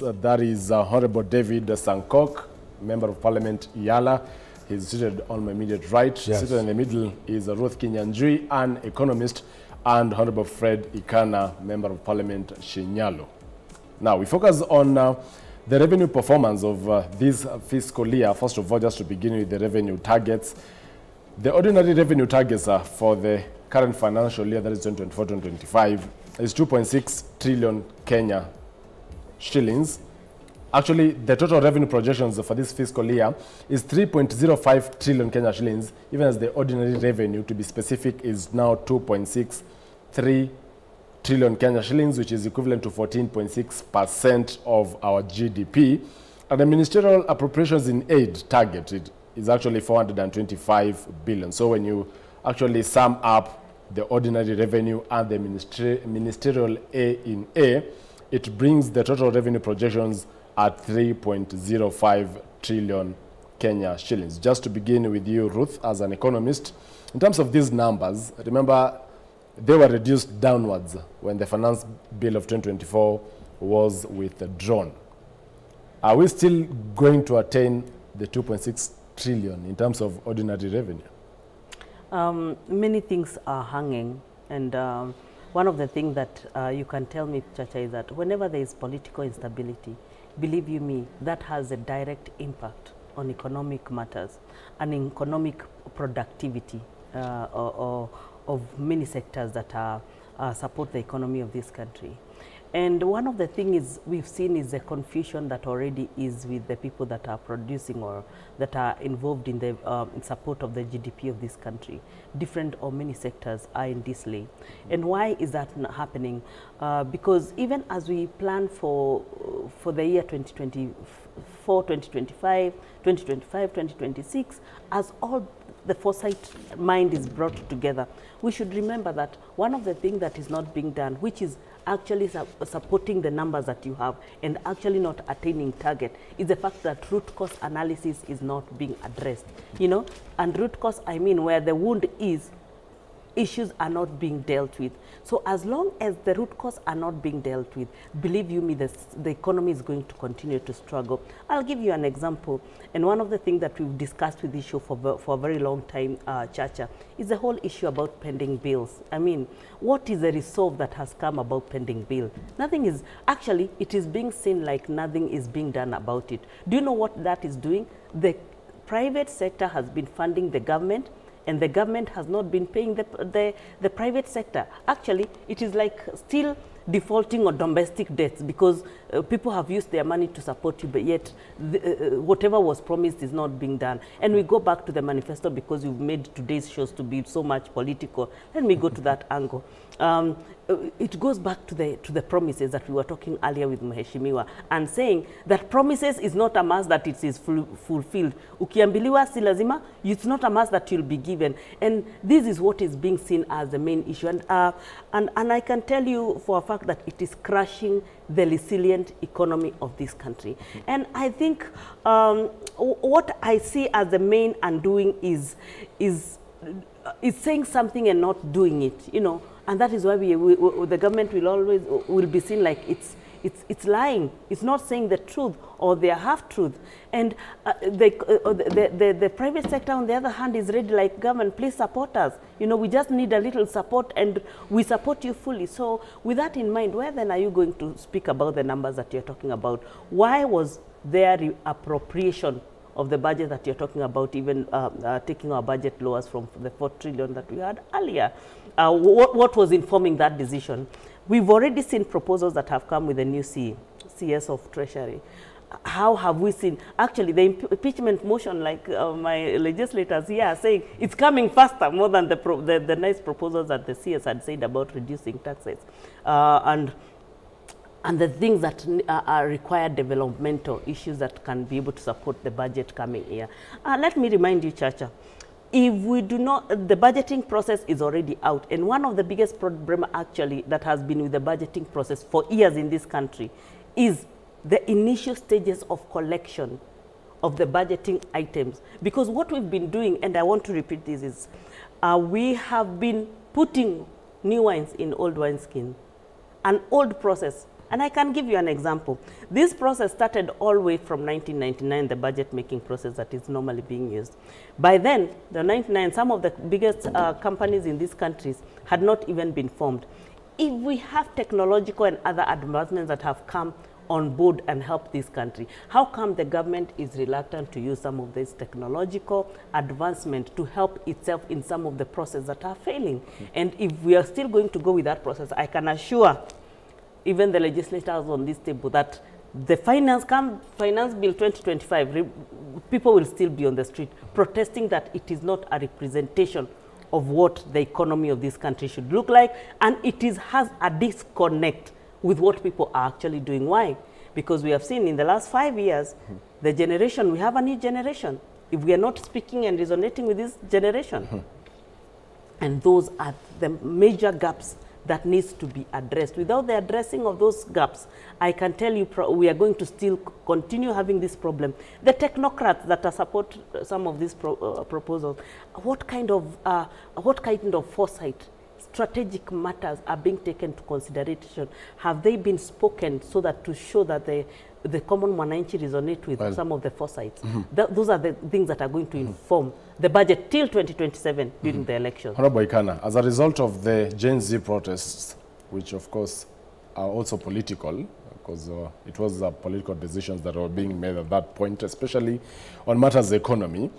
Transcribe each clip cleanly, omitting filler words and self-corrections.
That is Honorable David Sankok, Member of Parliament, Yala. He's seated on my immediate right. Yes. Seated in the middle is Ruth Kinyanjui, an economist, and Honorable Fred Ikana, Member of Parliament, Shinyalo. Now, we focus on the revenue performance of this fiscal year. First of all, just to begin with the revenue targets. The ordinary revenue targets for the current financial year, that is 2024-2025, is 2.6 trillion Kenya shillings. Actually, the total revenue projections for this fiscal year is 3.05 trillion Kenya shillings, even as the ordinary revenue, to be specific, is now 2.63 trillion Kenya shillings, which is equivalent to 14.6% of our GDP. And the ministerial appropriations in aid target is actually 425 billion. So when you actually sum up the ordinary revenue and the ministerial A in A, it brings the total revenue projections at 3.05 trillion Kenya shillings. Just to begin with you, Ruth, as an economist, in terms of these numbers, remember they were reduced downwards when the finance bill of 2024 was withdrawn. Are we still going to attain the 2.6 trillion in terms of ordinary revenue? Many things are hanging, and one of the things that you can tell me, Chacha, is that whenever there is political instability, believe you me, that has a direct impact on economic matters and economic productivity of many sectors that support the economy of this country. And one of the things we've seen is the confusion that already is with the people that are producing or that are involved in the in support of the GDP of this country. Different or many sectors are in disarray. And why is that not happening? Because even as we plan for the year 2024, 2025, 2026, as all the foresight mind is brought together, we should remember that one of the things that is not being done, which is actually supporting the numbers that you have and actually not attaining target, is the fact that root cause analysis is not being addressed. You know, and root cause, I mean, where the wound is, issues are not being dealt with. So as long as the root cause are not being dealt with, believe you me, the economy is going to continue to struggle. I'll give you an example. And one of the things that we've discussed with this show for a very long time, Chacha, is the whole issue about pending bills. I mean, what is the resolve that has come about pending bill? Nothing is, actually, it is being seen like nothing is being done about it. Do you know what that is doing? The private sector has been funding the government, and the government has not been paying the private sector. Actually, it is like still defaulting on domestic debts because people have used their money to support you, but yet whatever was promised is not being done. And we go back to the manifesto because you've made today's shows to be so much political. Let me go to that angle. It goes back to the promises that we were talking earlier with Mheshimiwa, and saying that promises is not a must that it is fulfilled. Ukiambiliwa si lazima, it's not a must that you'll be given. And this is what is being seen as the main issue. And I can tell you for a fact that it is crushing the resilient economy of this country. And I think what I see as the main undoing is saying something and not doing it, you know. And that is why the government will be seen like it's lying. It's not saying the truth, or they are half-truth. And the private sector, on the other hand, is ready like, government, please support us. You know, we just need a little support, and we support you fully. So with that in mind, where then are you going to speak about the numbers that you're talking about? Why was there appropriation of the budget that you're talking about, even taking our budget lowers from the 4 trillion that we had earlier? What was informing that decision? We've already seen proposals that have come with the new CS of Treasury. How have we seen? Actually, the impeachment motion, like my legislators here are saying, it's coming faster more than the nice proposals that the CS had said about reducing taxes. And the things that are required developmental issues that can be able to support the budget coming year. Let me remind you, Chacha, if we do not, the budgeting process is already out. And one of the biggest problems actually that has been with the budgeting process for years in this country is the initial stages of collection of the budgeting items. Because what we've been doing, and I want to repeat this, is we have been putting new wines in old wineskin. An old process And I can give you an example. This process started all the way from 1999, the budget making process that is normally being used. By then, the 99, some of the biggest companies in these countries had not even been formed. If we have technological and other advancements that have come on board and help this country, how come the government is reluctant to use some of this technological advancement to help itself in some of the processes that are failing? And if we are still going to go with that process, I can assure even the legislators on this table that the finance bill 2025, people will still be on the street protesting that it is not a representation of what the economy of this country should look like, and it has a disconnect with what people are actually doing. Why? Because we have seen in the last 5 years, the generation, we have a new generation. If we are not speaking and resonating with this generation, and those are the major gaps that needs to be addressed. Without the addressing of those gaps, I can tell you we are going to still continue having this problem. The technocrats that are support some of these proposals, what kind of foresight, strategic matters are being taken into consideration? Have they been spoken so that to show that the common mwananchi resonate with some of the foresights? Those are the things that are going to inform the budget till 2027 during the elections. Honorable Ikana, as a result of the Gen Z protests, which of course are also political, because it was political decisions that were being made at that point, especially on matters of economy,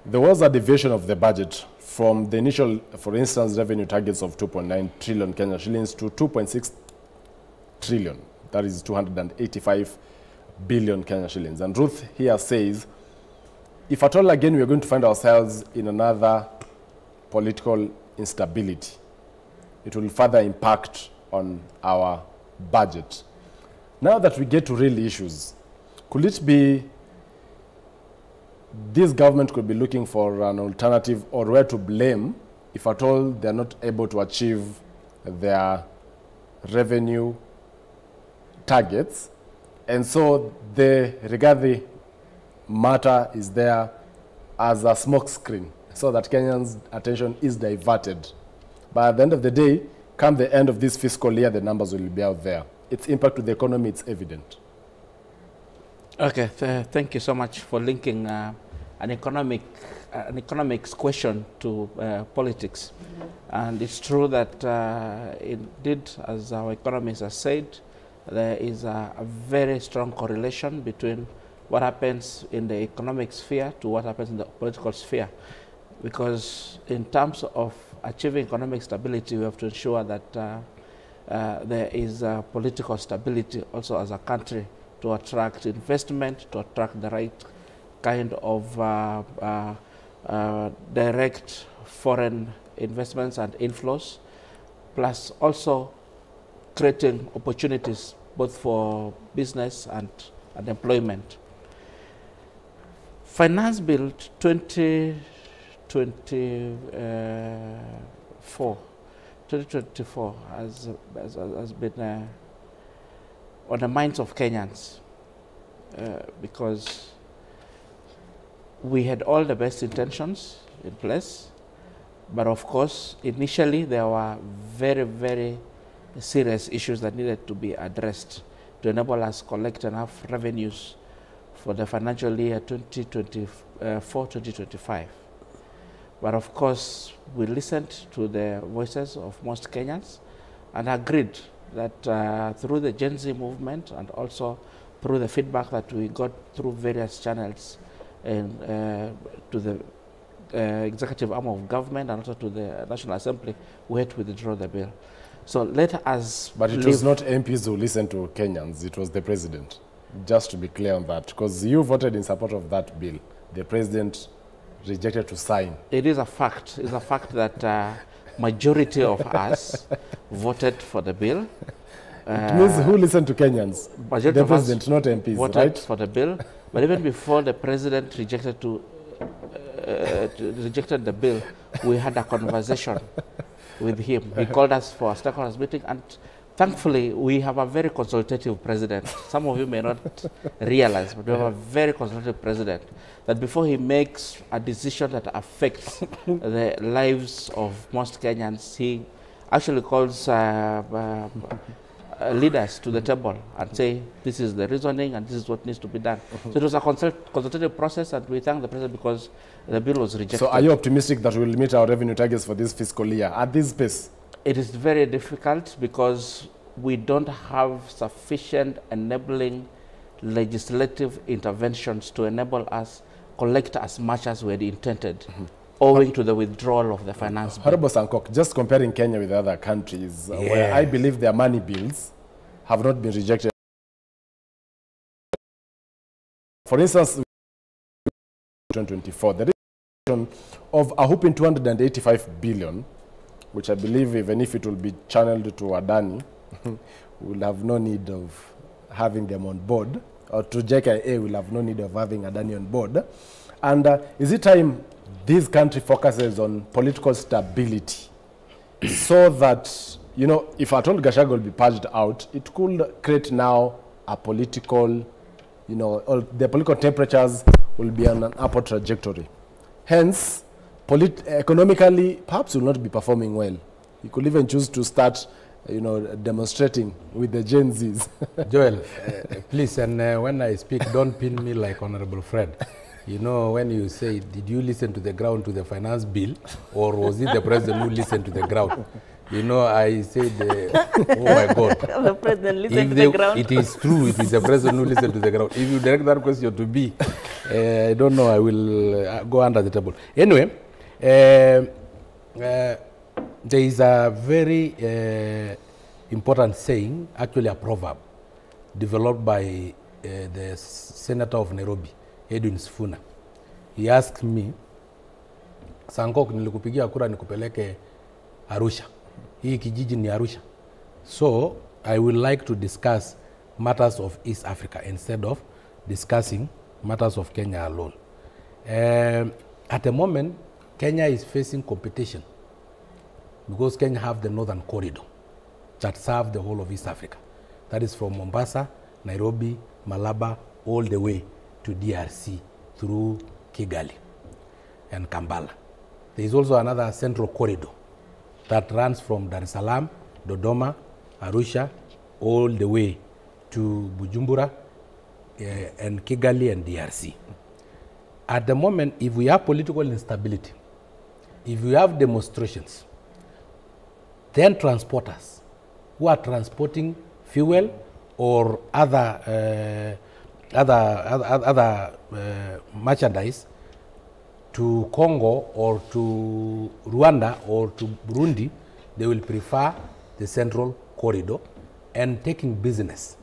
there was a deviation of the budget from the initial, for instance, revenue targets of 2.9 trillion Kenya shillings to 2.6 trillion. That is 285 billion Kenya shillings. And Ruth here says, if at all again we are going to find ourselves in another political instability, it will further impact on our budget. Now that we get to real issues, could it be this government could be looking for an alternative, or where to blame if at all they are not able to achieve their revenue targets? And so the Rigathi matter is there as a smokescreen so that Kenyans' attention is diverted. But at the end of the day, come the end of this fiscal year, the numbers will be out there. Its impact to the economy, it's evident. Okay, thank you so much for linking an economics question to politics. And it's true that indeed, as our economists have said, there is a very strong correlation between what happens in the economic sphere to what happens in the political sphere. Because in terms of achieving economic stability, we have to ensure that there is political stability also as a country to attract investment, to attract the right kind of direct foreign investments and inflows, plus also creating opportunities both for business and employment. Finance Bill 2024 has been on the minds of Kenyans because we had all the best intentions in place, but of course initially there were very, very serious issues that needed to be addressed to enable us collect enough revenues for the financial year 2024-2025. But of course we listened to the voices of most Kenyans and agreed that through the Gen Z movement and also through the feedback that we got through various channels and to the executive arm of government and also to the National Assembly, we had to withdraw the bill. So let us... But it was not MPs who listened to Kenyans, it was the president. Just to be clear on that, because you voted in support of that bill. The president rejected to sign. It is a fact. It's a fact that majority of us voted for the bill. It means who listened to Kenyans? The president, not MPs, voted right? For the bill. But even before the president rejected the bill, we had a conversation with him. He called us for a stakeholders meeting, and thankfully we have a very consultative president. Some of you may not realize, but we have a very consultative president, that before he makes a decision that affects the lives of most Kenyans, he actually calls leaders to the table and say, this is the reasoning and this is what needs to be done. So it was a consultative process, and we thank the president because the bill was rejected. So are you optimistic that we'll meet our revenue targets for this fiscal year at this pace? It is very difficult because we don't have sufficient enabling legislative interventions to enable us collect as much as we had intended, owing to the withdrawal of the finance bill. Honorable Sankok, just comparing Kenya with other countries, where I believe their money bills have not been rejected. For instance, 2024, the rejection of a whopping 285 billion, which I believe even if it will be channeled to Adani, we'll have no need of having them on board, or to JKA will have no need of having Adani on board. And is it time this country focuses on political stability so that, you know, if at all Gachagua will be purged out, it could create now a political, you know, or the political temperatures will be on an upward trajectory. Hence, economically, perhaps will not be performing well. You could even choose to start, you know, demonstrating with the Gen Zs. Joel, please, and when I speak, don't pin me like Honorable Fred. You know, when you say, did you listen to the ground to the finance bill, or was it the president who listened to the ground? You know, I said, oh my God. The president listened to the ground. It is true, it is the president who listened to the ground. If you direct that question to me, I don't know, I will go under the table. Anyway, there is a very important saying, actually a proverb, developed by the Senator of Nairobi, Edwin Sifuna. He asked me, Sankok, nilikupigia kura nikupeleke Arusha. Hii kijiji ni Arusha. So, I would like to discuss matters of East Africa instead of discussing matters of Kenya alone. At the moment, Kenya is facing competition because Kenya have the Northern Corridor that serve the whole of East Africa. That is from Mombasa, Nairobi, Malaba, all the way to DRC through Kigali and Kampala. There is also another central corridor that runs from Dar es Salaam, Dodoma, Arusha, all the way to Bujumbura and Kigali and DRC. At the moment, if we have political instability, if we have demonstrations, then transporters who are transporting fuel or other merchandise to Congo or to Rwanda or to Burundi, they will prefer the central corridor and taking business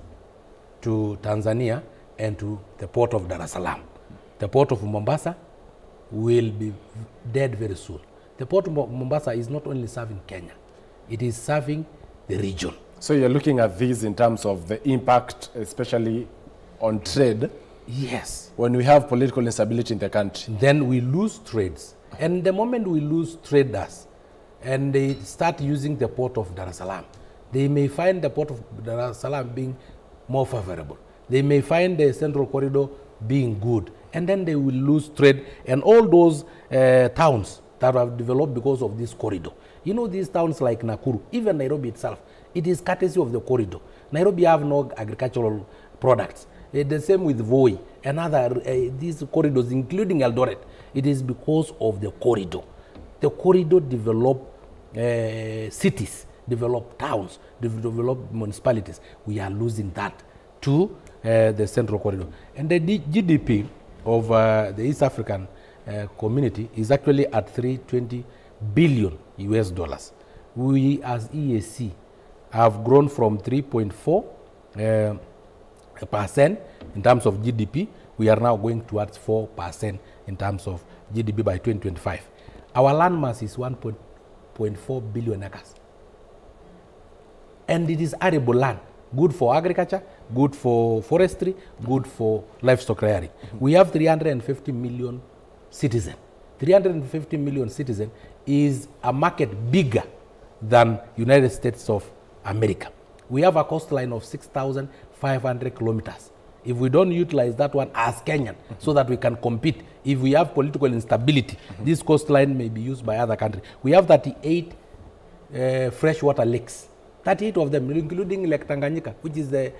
to Tanzania and to the port of Dar es Salaam. The port of Mombasa will be dead very soon. The port of Mombasa is not only serving Kenya, it is serving the region. So you're looking at these in terms of the impact, especially on trade. Yes. When we have political instability in the country. Then we lose trades. And the moment we lose traders and they start using the port of Dar es Salaam, they may find the port of Dar es Salaam being more favorable. They may find the central corridor being good. And then they will lose trade and all those towns that have developed because of this corridor. You know, these towns like Nakuru, even Nairobi itself, it is courtesy of the corridor. Nairobi have no agricultural products. The same with Voi and other these corridors, including Eldoret. It is because of the corridor. The corridor develop cities, develop towns, develop municipalities. We are losing that to the central corridor. And the GDP of the East African community is actually at $320 billion US dollars. We as EAC have grown from 3.4% in terms of GDP. We are now going towards 4% in terms of GDP by 2025. Our land mass is 1.4 billion acres. And it is arable land, good for agriculture, good for forestry, good for livestock rearing. We have 350 million citizens. 350 million citizens is a market bigger than United States of America. We have a coastline of 6,500 kilometers. If we don't utilize that one as Kenyan so that we can compete, if we have political instability, this coastline may be used by other countries. We have 38 freshwater lakes 38 of them, including Lake Tanganyika, which is the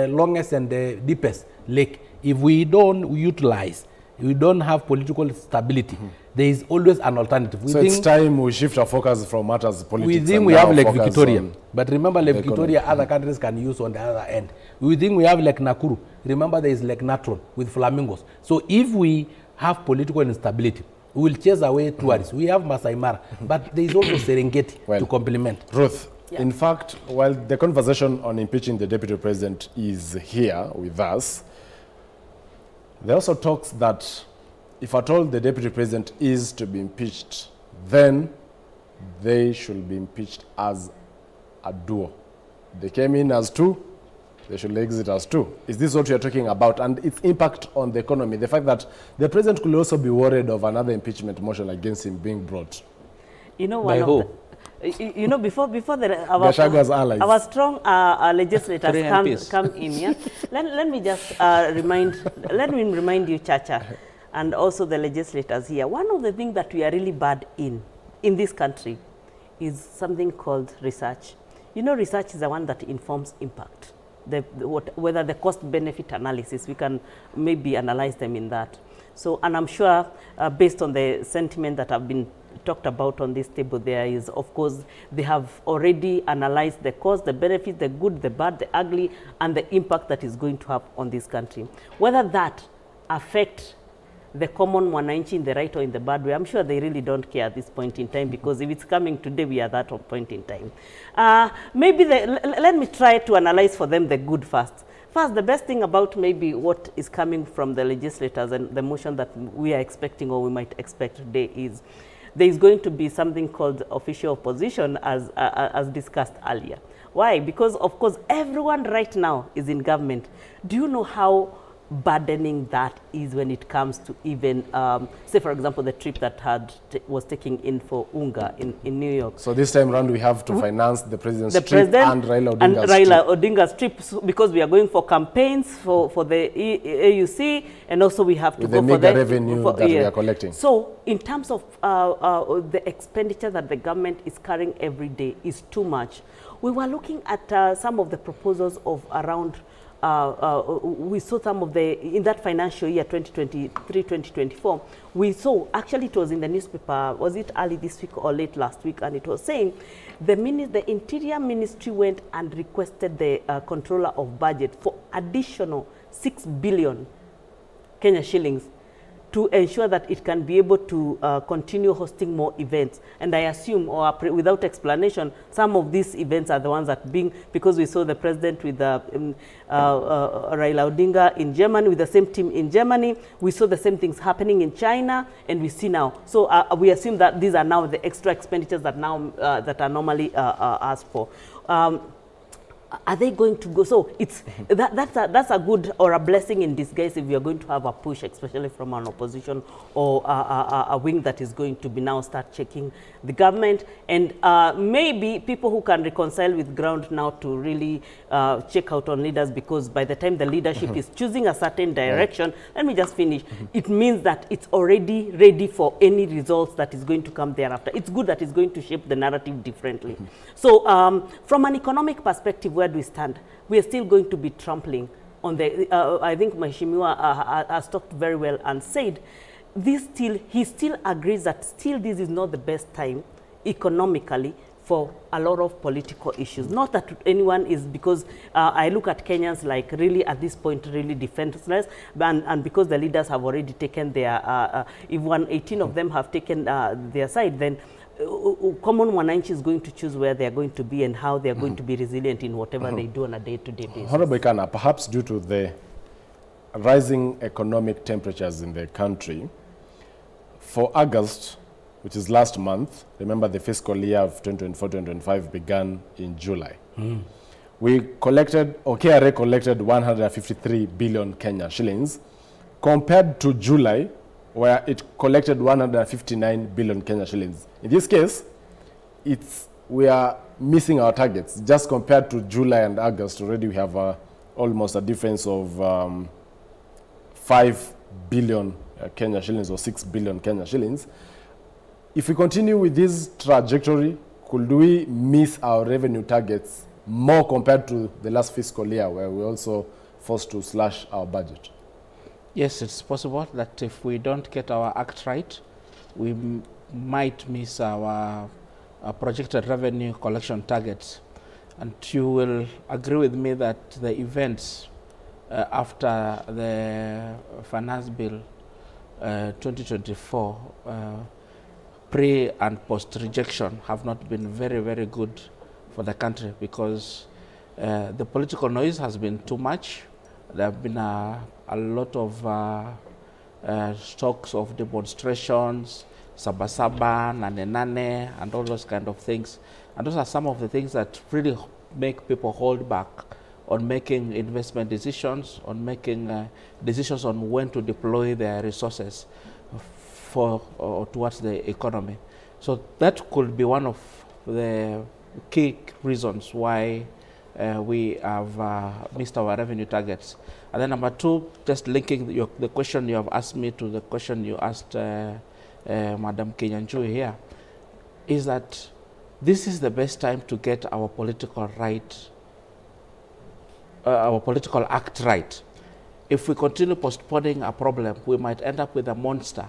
longest and the deepest lake. If we don't utilize, we don't have political stability, there is always an alternative. So it's time we shift our focus from matters politics. We think we have Lake Victoria, but remember Lake Victoria other countries can use on the other end. We think we have Lake Nakuru. Remember there is Lake Natron with flamingos. So if we have political instability, we will chase away tourists. We have Masai Mara, but there is also Serengeti to complement. Ruth, in fact, while the conversation on impeaching the deputy president is here with us, there also talks that if at all the deputy president is to be impeached, then they should be impeached as a duo. They came in as two, they should exit as two. Is this what you are talking about? And its impact on the economy, the fact that the president could also be worried of another impeachment motion against him being brought. You know, you know, before our strong legislators come in, yeah. Let me just remind you, Chacha, and also the legislators here. One of the things that we are really bad in this country is something called research. You know, research is the one that informs impact. Whether the cost-benefit analysis, we can maybe analyze them in that. So, and I'm sure based on the sentiment that have been talked about on this table, there is, of course, they have already analyzed the cost, the benefits, the good, the bad, the ugly, and the impact that is going to have on this country. Whether that affects the common mwananchi in the right or in the bad way, I'm sure they really don't care at this point in time, because if it's coming today, we are at that point in time. Maybe let me try to analyze for them the good first. First, the best thing about maybe what is coming from the legislators and the motion that we are expecting or we might expect today is there is going to be something called official opposition as discussed earlier. Why? Because, of course, everyone right now is in government. Do you know how burdening that is when it comes to even, say, for example, the trip that was taking in for UNGA in New York. So this time around, we have to finance the president's trip and Raila Odinga's trip, because we are going for campaigns for the AUC, and also we have to go for the revenue that we are collecting. So in terms of the expenditure that the government is carrying every day is too much. We were looking at some of the proposals of around we saw some of in that financial year 2023-2024, we saw, actually it was in the newspaper, was it early this week or late last week, and it was saying the Interior Ministry went and requested the controller of budget for additional 6 billion Kenya shillings to ensure that it can be able to continue hosting more events. And I assume, or without explanation, some of these events are the ones that because we saw the president with Raila Odinga in Germany, with the same team in Germany. We saw the same things happening in China, and we see now. So we assume that these are now the extra expenditures that now that are normally asked for. Are they going to go? So it's that's a good or a blessing in disguise if we are going to have a push, especially from an opposition or a wing that is going to be now start checking the government, and maybe people who can reconcile with ground now to really check out on leaders, because by the time the leadership is choosing a certain direction, let me just finish, it means that it's already ready for any results that is going to come thereafter. It's good that it's going to shape the narrative differently. So from an economic perspective, where do we stand? We are still going to be trampling on the, I think Mheshimiwa has talked very well and said, he still agrees that still this is not the best time economically for a lot of political issues. Not that anyone is, because I look at Kenyans like really at this point really defenseless, and because the leaders have already taken their, if 18 of them have taken their side, then common mwananchi is going to choose where they are going to be and how they are going to be resilient in whatever they do on a day-to-day basis. Honorable Ikana, perhaps due to the rising economic temperatures in the country, for August, which is last month, remember the fiscal year of 2024-2025 began in July. We collected, or KRA collected 153 billion Kenya shillings, compared to July, where it collected 159 billion Kenya shillings. In this case, we are missing our targets. Just compared to July and August, already we have almost a difference of 5 billion Kenya shillings or 6 billion Kenya shillings. If we continue with this trajectory, could we miss our revenue targets more compared to the last fiscal year where we also forced to slash our budget? Yes, it's possible that if we don't get our act right, we might miss our projected revenue collection targets. And you will agree with me that the events after the Finance Bill 2024, pre and post rejection, have not been very, very good for the country, because the political noise has been too much. There have been a lot of talks of demonstrations, Sabasaba, Nane, and all those kind of things. And those are some of the things that really make people hold back on making investment decisions, on making decisions on when to deploy their resources for towards the economy. So that could be one of the key reasons why we have missed our revenue targets. And then number two, just linking the question you have asked me to the question you asked Madam K24 here, is that this is the best time to get our political act right. If we continue postponing a problem, we might end up with a monster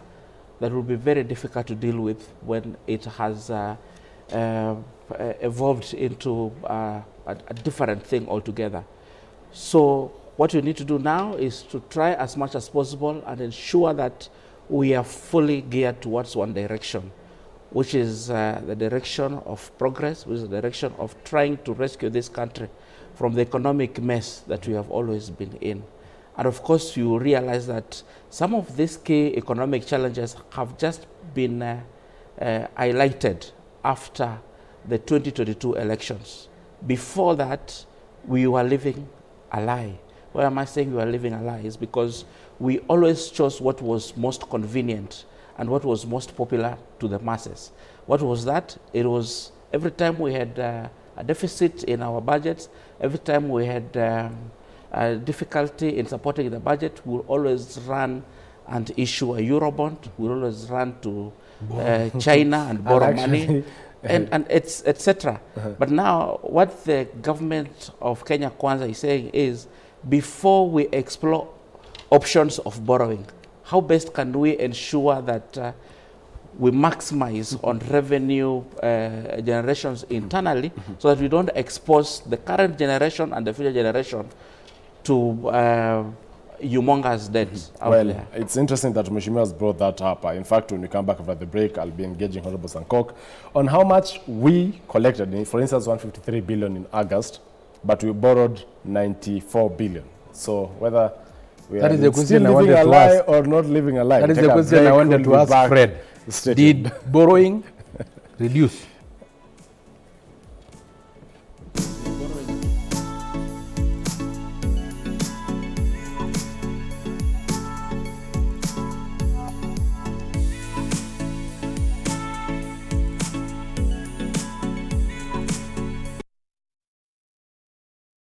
that will be very difficult to deal with when it has evolved into a different thing altogether. So what we need to do now is to try as much as possible and ensure that we are fully geared towards one direction, which is the direction of progress, which is the direction of trying to rescue this country from the economic mess that we have always been in. And of course, you realize that some of these key economic challenges have just been highlighted after the 2022 elections. Before that, we were living a lie. Why am I saying we were living a lie? Is because we always chose what was most convenient and what was most popular to the masses. What was that? It was every time we had a deficit in our budgets, every time we had a difficulty in supporting the budget, we'll always run and issue a Eurobond. We'll always run to China and borrow money, and etc. But now what the government of Kenya Kwanza is saying is, before we explore options of borrowing, how best can we ensure that we maximize on revenue generations internally, so that we don't expose the current generation and the future generation to humongous debts out there. It's interesting that Mheshimiwa has brought that up. In fact, when we come back after the break, I'll be engaging Honorable Sankok on how much we collected. For instance, 153 billion in August, but we borrowed 94 billion. So whether we that are is the still question living I a wanted lie to ask. or not living a lie. That is the question I wanted to ask Fred. Did borrowing reduce?